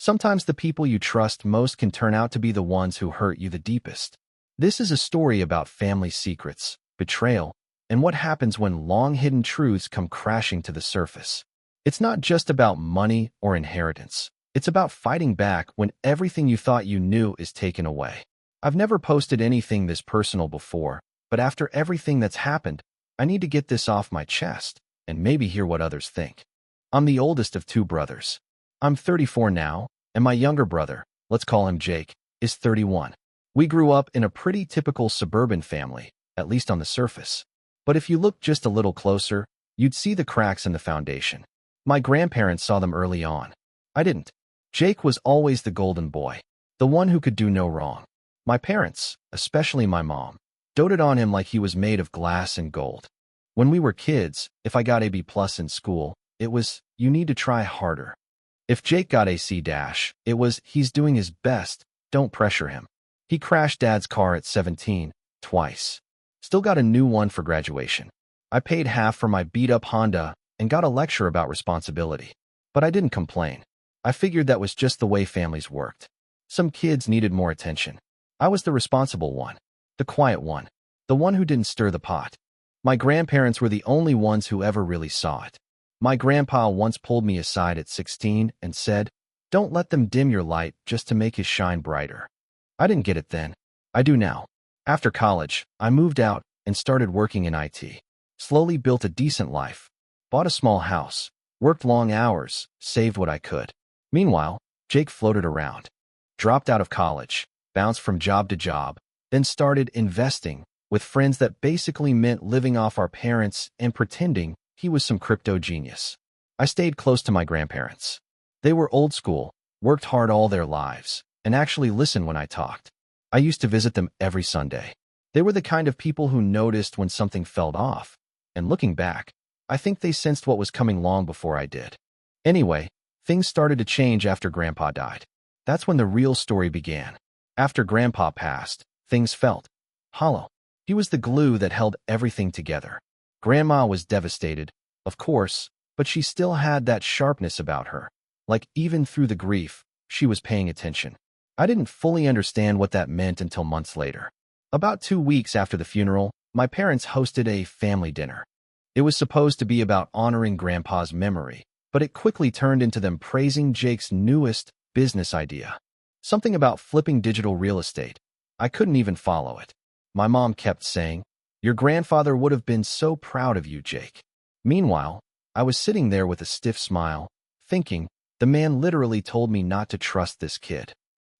Sometimes the people you trust most can turn out to be the ones who hurt you the deepest. This is a story about family secrets, betrayal, and what happens when long-hidden truths come crashing to the surface. It's not just about money or inheritance. It's about fighting back when everything you thought you knew is taken away. I've never posted anything this personal before, but after everything that's happened, I need to get this off my chest and maybe hear what others think. I'm the oldest of two brothers. I'm 34 now, and my younger brother, let's call him Jake, is 31. We grew up in a pretty typical suburban family, at least on the surface. But if you look just a little closer, you'd see the cracks in the foundation. My grandparents saw them early on. I didn't. Jake was always the golden boy, the one who could do no wrong. My parents, especially my mom, doted on him like he was made of glass and gold. When we were kids, if I got a B+ in school, it was, you need to try harder. If Jake got a C-, it was, he's doing his best, don't pressure him. He crashed Dad's car at 17, twice. Still got a new one for graduation. I paid half for my beat-up Honda and got a lecture about responsibility. But I didn't complain. I figured that was just the way families worked. Some kids needed more attention. I was the responsible one, the quiet one, the one who didn't stir the pot. My grandparents were the only ones who ever really saw it. My grandpa once pulled me aside at 16 and said, "Don't let them dim your light just to make his shine brighter." I didn't get it then. I do now. After college, I moved out and started working in IT. Slowly built a decent life. Bought a small house. Worked long hours. Saved what I could. Meanwhile, Jake floated around. Dropped out of college. Bounced from job to job. Then started investing with friends that basically meant living off our parents and pretending he was some crypto genius. I stayed close to my grandparents. They were old school, worked hard all their lives, and actually listened when I talked. I used to visit them every Sunday. They were the kind of people who noticed when something fell off, and looking back, I think they sensed what was coming long before I did. Anyway, things started to change after Grandpa died. That's when the real story began. After Grandpa passed, things felt hollow. He was the glue that held everything together. Grandma was devastated, of course, but she still had that sharpness about her. Like even through the grief, she was paying attention. I didn't fully understand what that meant until months later. About 2 weeks after the funeral, my parents hosted a family dinner. It was supposed to be about honoring Grandpa's memory, but it quickly turned into them praising Jake's newest business idea. Something about flipping digital real estate. I couldn't even follow it. My mom kept saying, "Your grandfather would have been so proud of you, Jake." Meanwhile, I was sitting there with a stiff smile, thinking, the man literally told me not to trust this kid.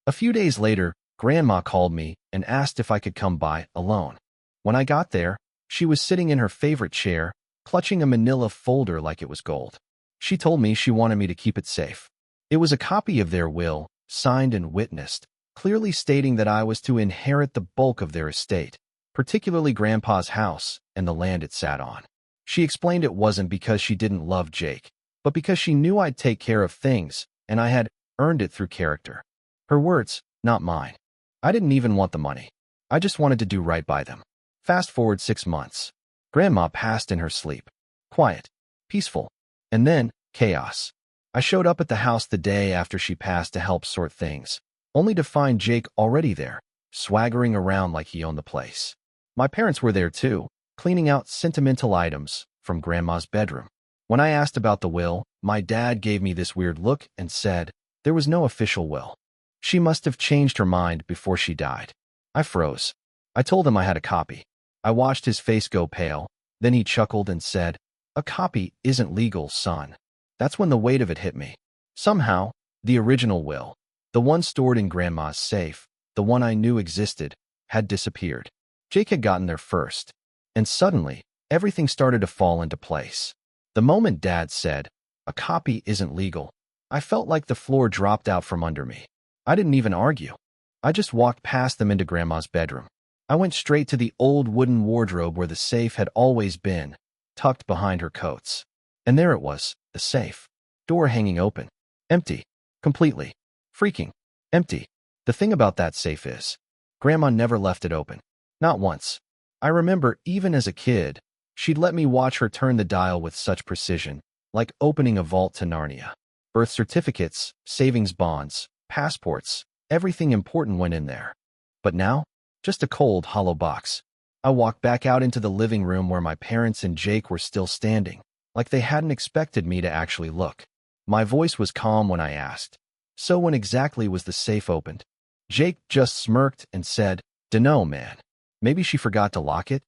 A few days later, Grandma called me and asked if I could come by alone. When I got there, she was sitting in her favorite chair, clutching a manila folder like it was gold. She told me she wanted me to keep it safe. It was a copy of their will, signed and witnessed, clearly stating that I was to inherit the bulk of their estate, particularly Grandpa's house and the land it sat on. She explained it wasn't because she didn't love Jake, but because she knew I'd take care of things, and I had earned it through character. Her words, not mine. I didn't even want the money. I just wanted to do right by them. Fast forward 6 months. Grandma passed in her sleep. Quiet. Peaceful. And then, chaos. I showed up at the house the day after she passed to help sort things, only to find Jake already there, swaggering around like he owned the place. My parents were there too, cleaning out sentimental items from Grandma's bedroom. When I asked about the will, my dad gave me this weird look and said, there was no official will. She must have changed her mind before she died. I froze. I told him I had a copy. I watched his face go pale, then he chuckled and said, "A copy isn't legal, son." That's when the weight of it hit me. Somehow, the original will, the one stored in Grandma's safe, the one I knew existed, had disappeared. Jake had gotten there first. And suddenly, everything started to fall into place. The moment Dad said, "A copy isn't legal," I felt like the floor dropped out from under me. I didn't even argue. I just walked past them into Grandma's bedroom. I went straight to the old wooden wardrobe where the safe had always been, tucked behind her coats. And there it was, the safe. Door hanging open. Empty. Completely. Freaking. Empty. The thing about that safe is, Grandma never left it open. Not once. I remember, even as a kid, she'd let me watch her turn the dial with such precision, like opening a vault to Narnia. Birth certificates, savings bonds, passports, everything important went in there. But now, just a cold, hollow box. I walked back out into the living room where my parents and Jake were still standing, like they hadn't expected me to actually look. My voice was calm when I asked, "So when exactly was the safe opened?" Jake just smirked and said, "Dunno, man. Maybe she forgot to lock it?"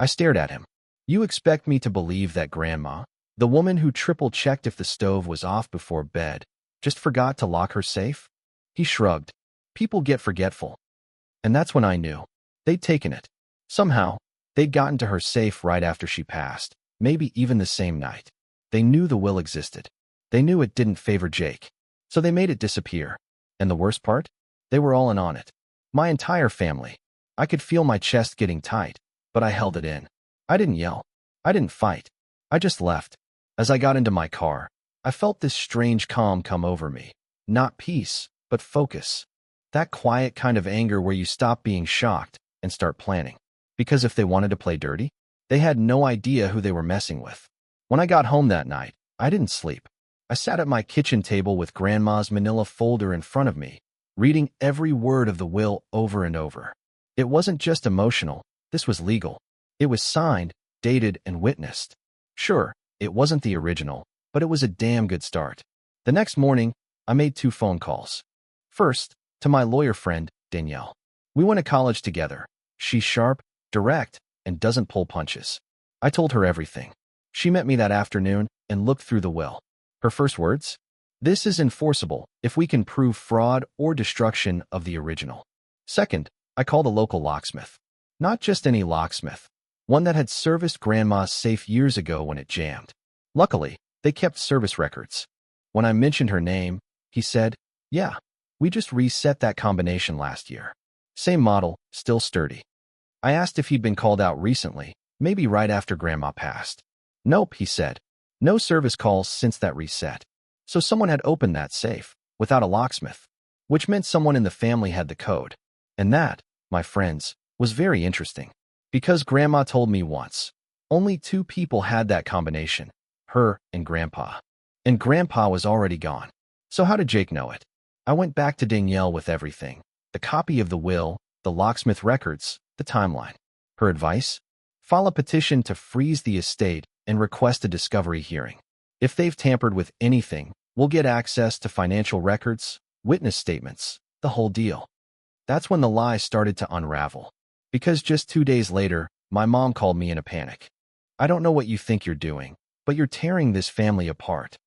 I stared at him. "You expect me to believe that Grandma, the woman who triple-checked if the stove was off before bed, just forgot to lock her safe?" He shrugged. "People get forgetful." And that's when I knew. They'd taken it. Somehow, they'd gotten to her safe right after she passed, maybe even the same night. They knew the will existed. They knew it didn't favor Jake. So they made it disappear. And the worst part? They were all in on it. My entire family. I could feel my chest getting tight, but I held it in. I didn't yell. I didn't fight. I just left. As I got into my car, I felt this strange calm come over me. Not peace, but focus. That quiet kind of anger where you stop being shocked and start planning. Because if they wanted to play dirty, they had no idea who they were messing with. When I got home that night, I didn't sleep. I sat at my kitchen table with Grandma's manila folder in front of me, reading every word of the will over and over. It wasn't just emotional, this was legal. It was signed, dated, and witnessed. Sure, it wasn't the original, but it was a damn good start. The next morning, I made 2 phone calls. First, to my lawyer friend, Danielle. We went to college together. She's sharp, direct, and doesn't pull punches. I told her everything. She met me that afternoon and looked through the will. Her first words? "This is enforceable if we can prove fraud or destruction of the original." Second, I called a local locksmith. Not just any locksmith. One that had serviced Grandma's safe years ago when it jammed. Luckily, they kept service records. When I mentioned her name, he said, "Yeah, we just reset that combination last year. Same model, still sturdy." I asked if he'd been called out recently, maybe right after Grandma passed. "Nope," he said. "No service calls since that reset." So someone had opened that safe, without a locksmith, which meant someone in the family had the code. And that, my friends, was very interesting. Because Grandma told me once, only 2 people had that combination, her and Grandpa. And Grandpa was already gone. So how did Jake know it? I went back to Danielle with everything. The copy of the will, the locksmith records, the timeline. Her advice? File a petition to freeze the estate and request a discovery hearing. If they've tampered with anything, we'll get access to financial records, witness statements, the whole deal. That's when the lies started to unravel. Because just 2 days later, my mom called me in a panic. "I don't know what you think you're doing, but you're tearing this family apart."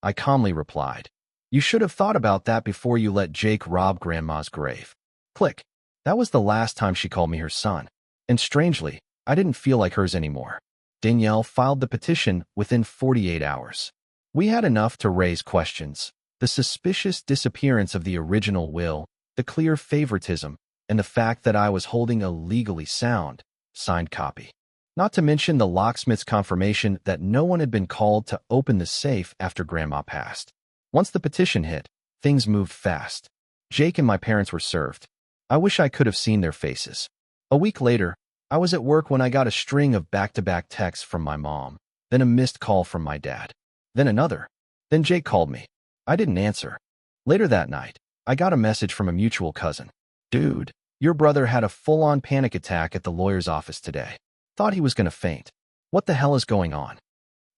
I calmly replied, "You should have thought about that before you let Jake rob Grandma's grave." Click. That was the last time she called me her son. And strangely, I didn't feel like hers anymore. Danielle filed the petition within 48 hours. We had enough to raise questions. The suspicious disappearance of the original will, the clear favoritism, and the fact that I was holding a legally sound, signed copy. Not to mention the locksmith's confirmation that no one had been called to open the safe after Grandma passed. Once the petition hit, things moved fast. Jake and my parents were served. I wish I could have seen their faces. A week later, I was at work when I got a string of back-to-back texts from my mom, then a missed call from my dad, then another. Then Jake called me. I didn't answer. Later that night, I got a message from a mutual cousin. "Dude, your brother had a full-on panic attack at the lawyer's office today. Thought he was going to faint. What the hell is going on?"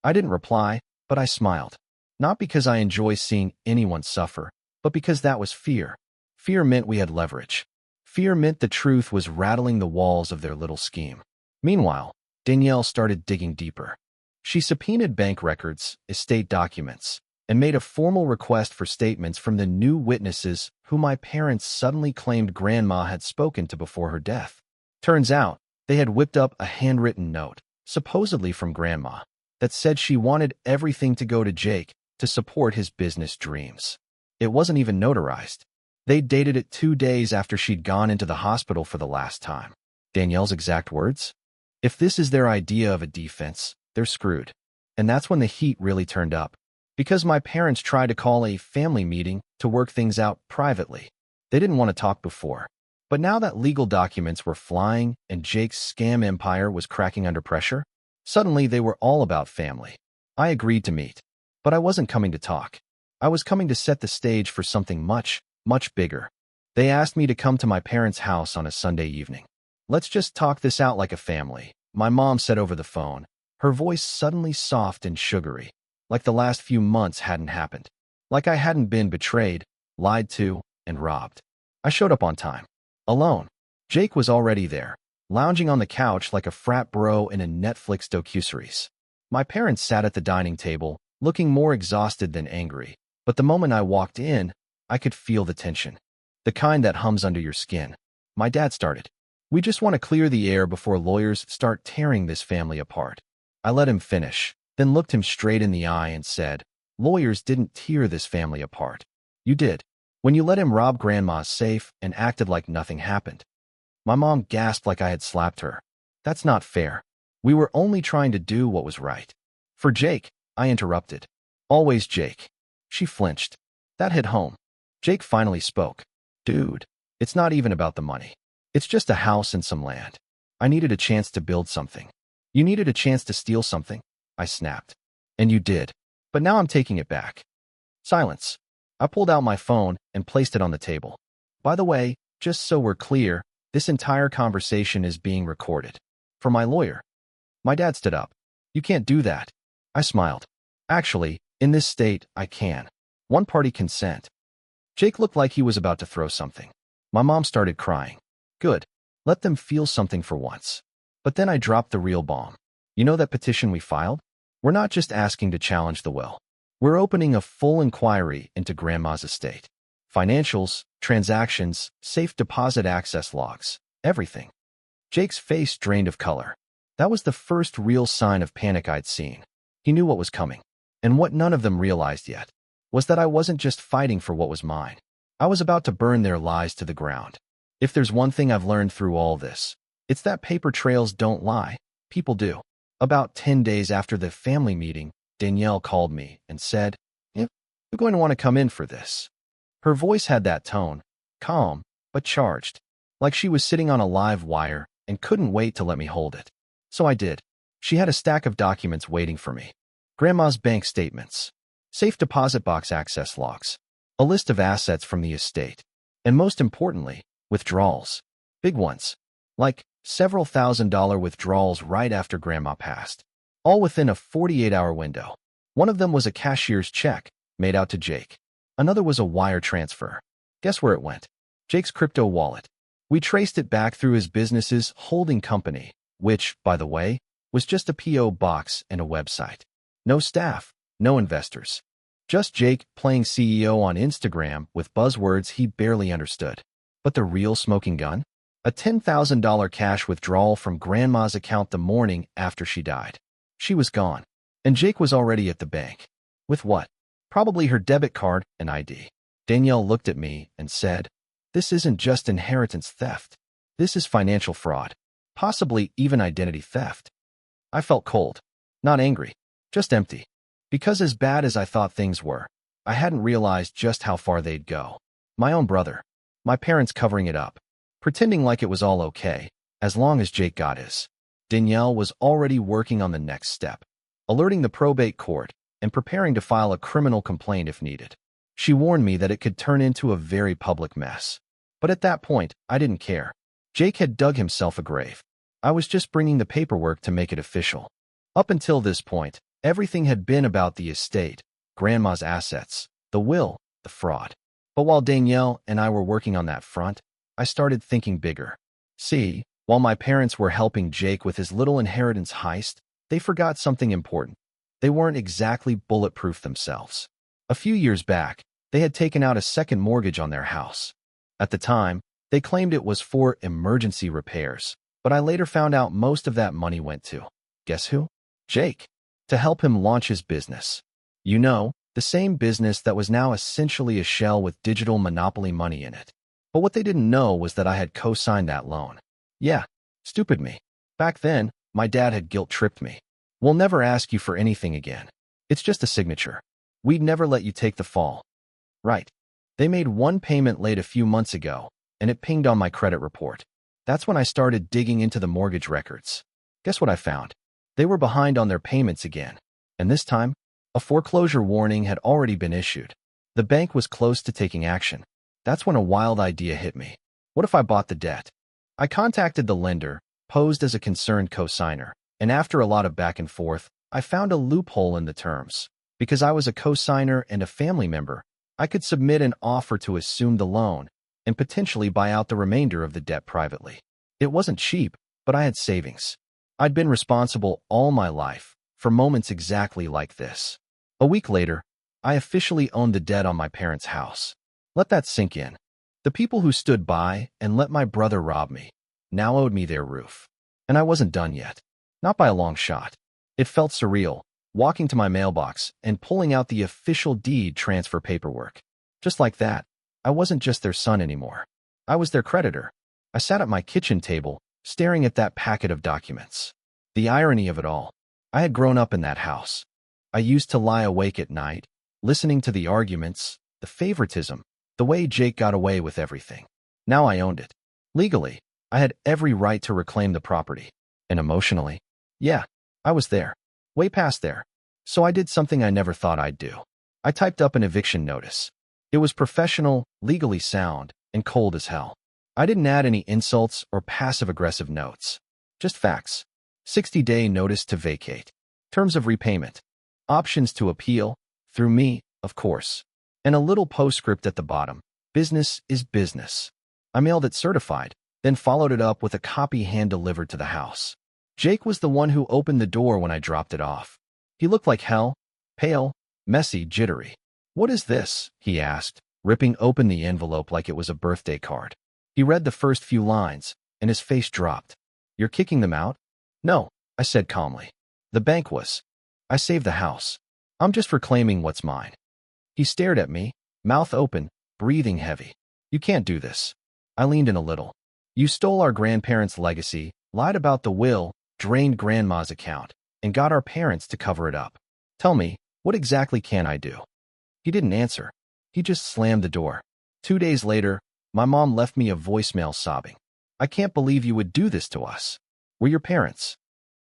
I didn't reply, but I smiled. Not because I enjoy seeing anyone suffer, but because that was fear. Fear meant we had leverage. Fear meant the truth was rattling the walls of their little scheme. Meanwhile, Danielle started digging deeper. She subpoenaed bank records, estate documents, and made a formal request for statements from the new witnesses who my parents suddenly claimed Grandma had spoken to before her death. Turns out, they had whipped up a handwritten note, supposedly from Grandma, that said she wanted everything to go to Jake to support his business dreams. It wasn't even notarized. They dated it 2 days after she'd gone into the hospital for the last time. Danielle's exact words? "If this is their idea of a defense, they're screwed." And that's when the heat really turned up. Because my parents tried to call a family meeting to work things out privately. They didn't want to talk before. But now that legal documents were flying and Jake's scam empire was cracking under pressure, suddenly they were all about family. I agreed to meet. But I wasn't coming to talk. I was coming to set the stage for something much, much bigger. They asked me to come to my parents' house on a Sunday evening. "Let's just talk this out like a family," my mom said over the phone, her voice suddenly soft and sugary, like the last few months hadn't happened. Like I hadn't been betrayed, lied to, and robbed. I showed up on time. Alone. Jake was already there, lounging on the couch like a frat bro in a Netflix docuseries. My parents sat at the dining table, looking more exhausted than angry, but the moment I walked in, I could feel the tension. The kind that hums under your skin. My dad started. "We just want to clear the air before lawyers start tearing this family apart." I let him finish, then looked him straight in the eye and said, "Lawyers didn't tear this family apart. You did. When you let him rob Grandma's safe and acted like nothing happened." My mom gasped like I had slapped her. "That's not fair. We were only trying to do what was right." "For Jake," I interrupted. "Always Jake." She flinched. That hit home. Jake finally spoke. "Dude, it's not even about the money. It's just a house and some land. I needed a chance to build something." "You needed a chance to steal something?" I snapped. "And you did. But now I'm taking it back." Silence. I pulled out my phone and placed it on the table. "By the way, just so we're clear, this entire conversation is being recorded. For my lawyer." My dad stood up. "You can't do that." I smiled. "Actually, in this state, I can. One-party consent." Jake looked like he was about to throw something. My mom started crying. "Good. Let them feel something for once." But then I dropped the real bomb. "You know that petition we filed? We're not just asking to challenge the will. We're opening a full inquiry into Grandma's estate. Financials, transactions, safe deposit access logs, everything." Jake's face drained of color. That was the first real sign of panic I'd seen. He knew what was coming. And what none of them realized yet was that I wasn't just fighting for what was mine. I was about to burn their lies to the ground. If there's one thing I've learned through all this, it's that paper trails don't lie. People do. About 10 days after the family meeting, Danielle called me and said, "You're going to want to come in for this." Her voice had that tone, calm, but charged, like she was sitting on a live wire and couldn't wait to let me hold it. So I did. She had a stack of documents waiting for me. Grandma's bank statements, safe deposit box access logs, a list of assets from the estate, and most importantly, withdrawals. Big ones, like several $1,000 withdrawals right after Grandma passed, all within a 48-hour window. One of them was a cashier's check made out to Jake. Another was a wire transfer. Guess where it went? Jake's crypto wallet. We traced it back through his business's holding company, which, by the way, was just a P.O. box and a website. No staff, no investors. Just Jake playing CEO on Instagram with buzzwords he barely understood. But the real smoking gun? A $10,000 cash withdrawal from Grandma's account the morning after she died. She was gone. And Jake was already at the bank. With what? Probably her debit card and ID. Danielle looked at me and said, "This isn't just inheritance theft. This is financial fraud. Possibly even identity theft." I felt cold. Not angry. Just empty. Because as bad as I thought things were, I hadn't realized just how far they'd go. My own brother. My parents covering it up. Pretending like it was all okay, as long as Jake got his. Danielle was already working on the next step, alerting the probate court and preparing to file a criminal complaint if needed. She warned me that it could turn into a very public mess. But at that point, I didn't care. Jake had dug himself a grave. I was just bringing the paperwork to make it official. Up until this point, everything had been about the estate, Grandma's assets, the will, the fraud. But while Danielle and I were working on that front, I started thinking bigger. See, while my parents were helping Jake with his little inheritance heist, they forgot something important. They weren't exactly bulletproof themselves. A few years back, they had taken out a second mortgage on their house. At the time, they claimed it was for emergency repairs, but I later found out most of that money went to, guess who? Jake. To help him launch his business. You know, the same business that was now essentially a shell with digital monopoly money in it. But what they didn't know was that I had co-signed that loan. Yeah, stupid me. Back then, my dad had guilt-tripped me. "We'll never ask you for anything again. It's just a signature. We'd never let you take the fall." Right. They made one payment late a few months ago, and it pinged on my credit report. That's when I started digging into the mortgage records. Guess what I found? They were behind on their payments again. And this time, a foreclosure warning had already been issued. The bank was close to taking action. That's when a wild idea hit me. What if I bought the debt? I contacted the lender, posed as a concerned co-signer, and after a lot of back and forth, I found a loophole in the terms. Because I was a co-signer and a family member, I could submit an offer to assume the loan and potentially buy out the remainder of the debt privately. It wasn't cheap, but I had savings. I'd been responsible all my life for moments exactly like this. A week later, I officially owned the debt on my parents' house. Let that sink in. The people who stood by and let my brother rob me now owed me their roof. And I wasn't done yet. Not by a long shot. It felt surreal, walking to my mailbox and pulling out the official deed transfer paperwork. Just like that, I wasn't just their son anymore. I was their creditor. I sat at my kitchen table, staring at that packet of documents. The irony of it all. I had grown up in that house. I used to lie awake at night, listening to the arguments, the favoritism, the way Jake got away with everything. Now I owned it. Legally, I had every right to reclaim the property. And emotionally, yeah, I was there. Way past there. So I did something I never thought I'd do. I typed up an eviction notice. It was professional, legally sound, and cold as hell. I didn't add any insults or passive-aggressive notes. Just facts. 60-day notice to vacate. Terms of repayment. Options to appeal. Through me, of course. And a little postscript at the bottom. Business is business. I mailed it certified, then followed it up with a copy hand-delivered to the house. Jake was the one who opened the door when I dropped it off. He looked like hell, pale, messy, jittery. "What is this?" he asked, ripping open the envelope like it was a birthday card. He read the first few lines, and his face dropped. "You're kicking them out?" "No," I said calmly. "The bank was. I saved the house. I'm just reclaiming what's mine." He stared at me, mouth open, breathing heavy. "You can't do this." I leaned in a little. "You stole our grandparents' legacy, lied about the will, drained Grandma's account, and got our parents to cover it up. Tell me, what exactly can I do?" He didn't answer. He just slammed the door. 2 days later, my mom left me a voicemail sobbing. "I can't believe you would do this to us. We're your parents."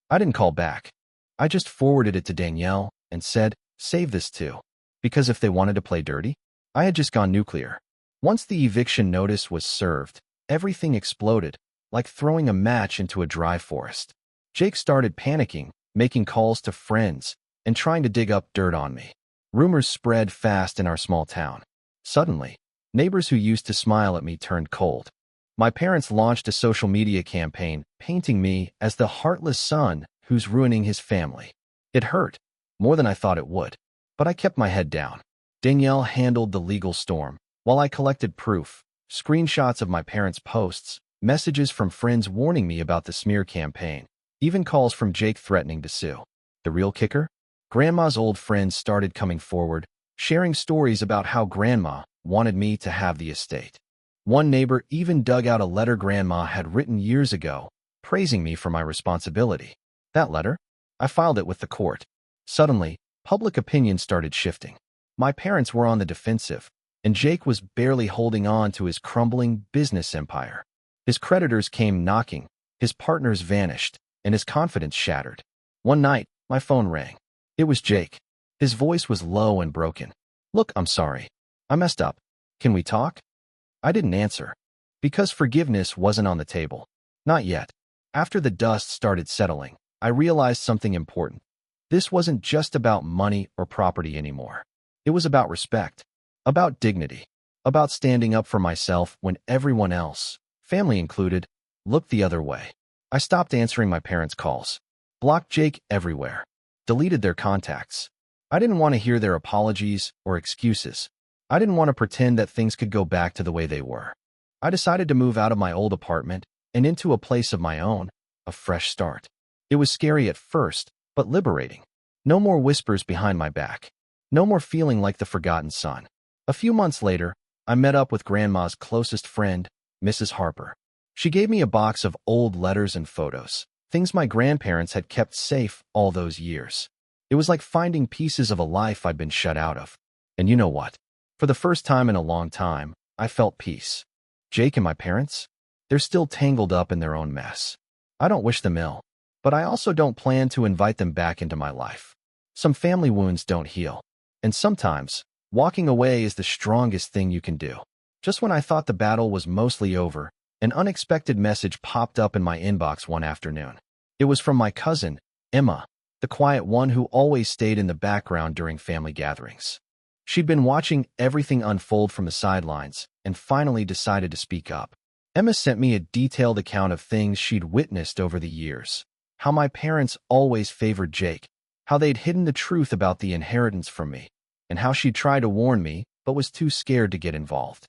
I didn't call back. I just forwarded it to Danielle and said, "Save this too." Because if they wanted to play dirty, I had just gone nuclear. Once the eviction notice was served, everything exploded, like throwing a match into a dry forest. Jake started panicking, making calls to friends, and trying to dig up dirt on me. Rumors spread fast in our small town. Suddenly, neighbors who used to smile at me turned cold. My parents launched a social media campaign painting me as the heartless son who's ruining his family. It hurt, more than I thought it would, but I kept my head down. Danielle handled the legal storm, while I collected proof, screenshots of my parents' posts, messages from friends warning me about the smear campaign, even calls from Jake threatening to sue. The real kicker? Grandma's old friends started coming forward, sharing stories about how Grandma wanted me to have the estate. One neighbor even dug out a letter Grandma had written years ago, praising me for my responsibility. That letter? I filed it with the court. Suddenly, public opinion started shifting. My parents were on the defensive, and Jake was barely holding on to his crumbling business empire. His creditors came knocking, his partners vanished, and his confidence shattered. One night, my phone rang. It was Jake. His voice was low and broken. "Look, I'm sorry. I messed up. Can we talk?" I didn't answer. Because forgiveness wasn't on the table. Not yet. After the dust started settling, I realized something important. This wasn't just about money or property anymore. It was about respect, about dignity, about standing up for myself when everyone else, family included, looked the other way. I stopped answering my parents' calls, blocked Jake everywhere, deleted their contacts. I didn't want to hear their apologies or excuses. I didn't want to pretend that things could go back to the way they were. I decided to move out of my old apartment and into a place of my own, a fresh start. It was scary at first, but liberating. No more whispers behind my back. No more feeling like the forgotten son. A few months later, I met up with Grandma's closest friend, Mrs. Harper. She gave me a box of old letters and photos, things my grandparents had kept safe all those years. It was like finding pieces of a life I'd been shut out of. And you know what? For the first time in a long time, I felt peace. Jake and my parents? They're still tangled up in their own mess. I don't wish them ill, but I also don't plan to invite them back into my life. Some family wounds don't heal, and sometimes Walking away is the strongest thing you can do. Just when I thought the battle was mostly over, an unexpected message popped up in my inbox one afternoon. It was from my cousin, Emma, the quiet one who always stayed in the background during family gatherings. She'd been watching everything unfold from the sidelines and finally decided to speak up. Emma sent me a detailed account of things she'd witnessed over the years. How my parents always favored Jake, how they'd hidden the truth about the inheritance from me, and how she'd tried to warn me but was too scared to get involved.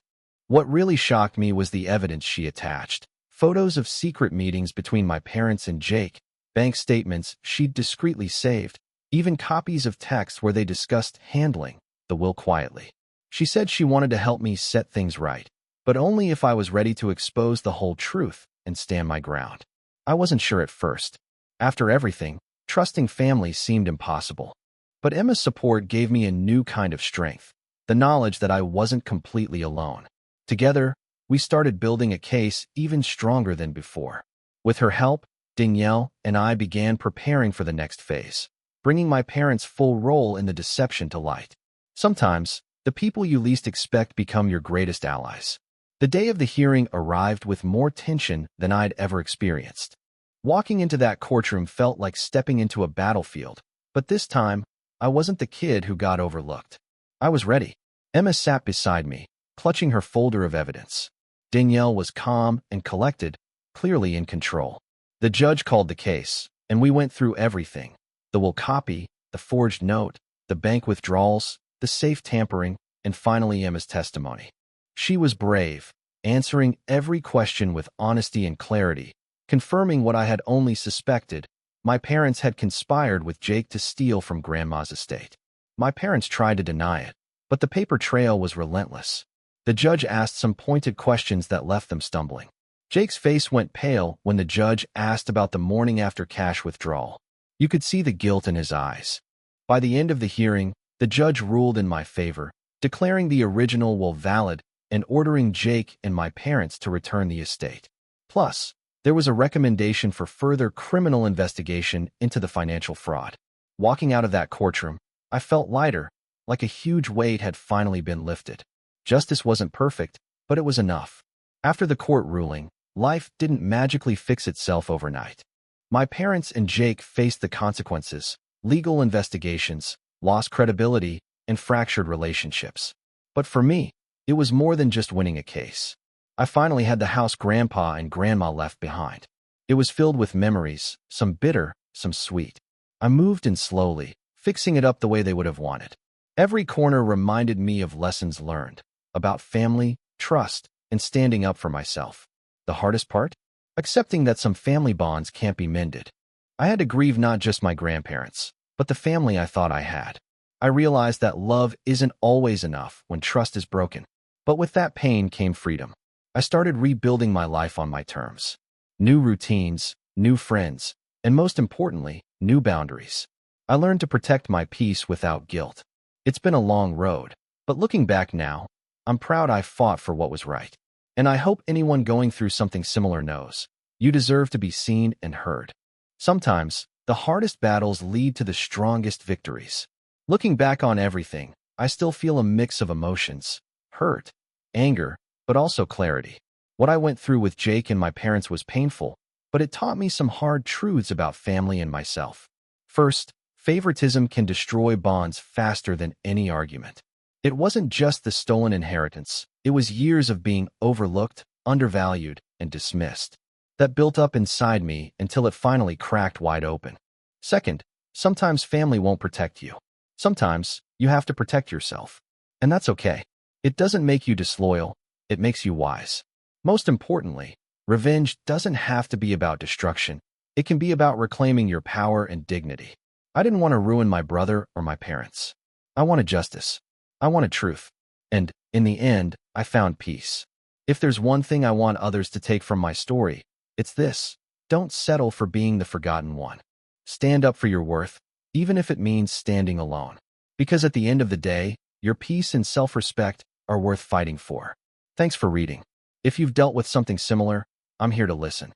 What really shocked me was the evidence she attached. Photos of secret meetings between my parents and Jake, bank statements she'd discreetly saved, even copies of texts where they discussed handling the will quietly. She said she wanted to help me set things right, but only if I was ready to expose the whole truth and stand my ground. I wasn't sure at first. After everything, trusting family seemed impossible. But Emma's support gave me a new kind of strength, the knowledge that I wasn't completely alone. Together, we started building a case even stronger than before. With her help, Danielle and I began preparing for the next phase, bringing my parents' full role in the deception to light. Sometimes, the people you least expect become your greatest allies. The day of the hearing arrived with more tension than I'd ever experienced. Walking into that courtroom felt like stepping into a battlefield, but this time, I wasn't the kid who got overlooked. I was ready. Emma sat beside me, clutching her folder of evidence. Danielle was calm and collected, clearly in control. The judge called the case, and we went through everything. The will copy, the forged note, the bank withdrawals, the safe tampering, and finally Emma's testimony. She was brave, answering every question with honesty and clarity, confirming what I had only suspected. My parents had conspired with Jake to steal from Grandma's estate. My parents tried to deny it, but the paper trail was relentless. The judge asked some pointed questions that left them stumbling. Jake's face went pale when the judge asked about the morning after cash withdrawal. You could see the guilt in his eyes. By the end of the hearing, the judge ruled in my favor, declaring the original will valid and ordering Jake and my parents to return the estate. Plus, there was a recommendation for further criminal investigation into the financial fraud. Walking out of that courtroom, I felt lighter, like a huge weight had finally been lifted. Justice wasn't perfect, but it was enough. After the court ruling, life didn't magically fix itself overnight. My parents and Jake faced the consequences, legal investigations, lost credibility, and fractured relationships. But for me, it was more than just winning a case. I finally had the house Grandpa and Grandma left behind. It was filled with memories, some bitter, some sweet. I moved in slowly, fixing it up the way they would have wanted. Every corner reminded me of lessons learned, about family, trust, and standing up for myself. The hardest part? Accepting that some family bonds can't be mended. I had to grieve not just my grandparents, but the family I thought I had. I realized that love isn't always enough when trust is broken. But with that pain came freedom. I started rebuilding my life on my terms. New routines, new friends, and most importantly, new boundaries. I learned to protect my peace without guilt. It's been a long road, but looking back now, I'm proud I fought for what was right. And I hope anyone going through something similar knows, you deserve to be seen and heard. Sometimes, the hardest battles lead to the strongest victories. Looking back on everything, I still feel a mix of emotions, hurt, anger, but also clarity. What I went through with Jake and my parents was painful, but it taught me some hard truths about family and myself. First, favoritism can destroy bonds faster than any argument. It wasn't just the stolen inheritance, it was years of being overlooked, undervalued, and dismissed that built up inside me until it finally cracked wide open. Second, sometimes family won't protect you. Sometimes you have to protect yourself. And that's okay. It doesn't make you disloyal, it makes you wise. Most importantly, revenge doesn't have to be about destruction. It can be about reclaiming your power and dignity. I didn't want to ruin my brother or my parents. I wanted justice. I wanted truth. And, in the end, I found peace. If there's one thing I want others to take from my story, it's this. Don't settle for being the forgotten one. Stand up for your worth, even if it means standing alone. Because at the end of the day, your peace and self-respect are worth fighting for. Thanks for reading. If you've dealt with something similar, I'm here to listen.